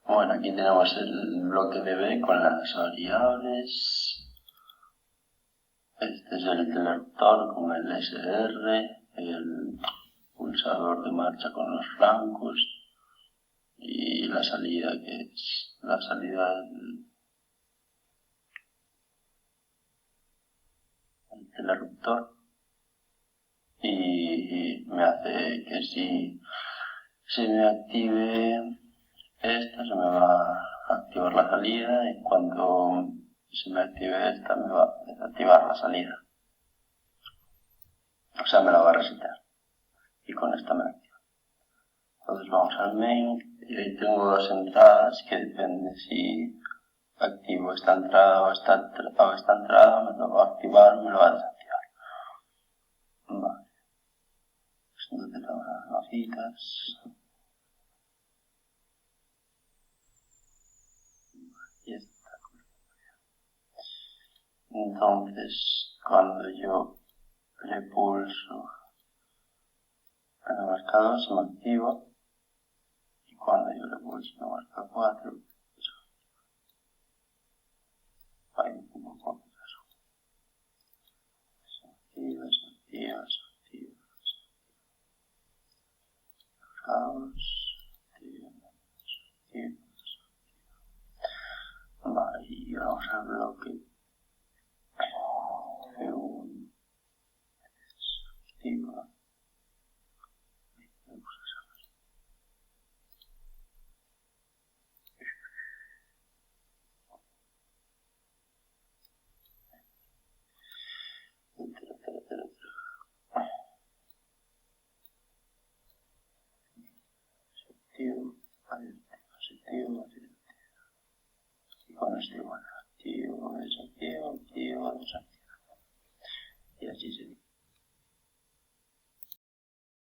Bueno, aquí tenemos el bloque de B con las variables. Este es el interruptor con el SR, el pulsador de marcha con los flancos y la salida, que es la salida del interruptor. Y me hace que si se me active esta, se me va a activar la salida, y cuando se me active esta, me va a desactivar la salida. O sea, me la va a resetear. Y con esta me la activa. Entonces vamos al main, y ahí tengo dos entradas que depende si activo esta entrada o esta entrada, me lo va a activar o me lo va a desactivar. Vale. Entonces las hojitas. Y esta. Entonces, cuando yo le pulso en el marcador, se me activa. Y cuando yo le pulso en el marcador 4, hay un poco de eso. Se activa. Vale, y vamos al bloque F1, activa. Positivo, y con este igual activo, eso.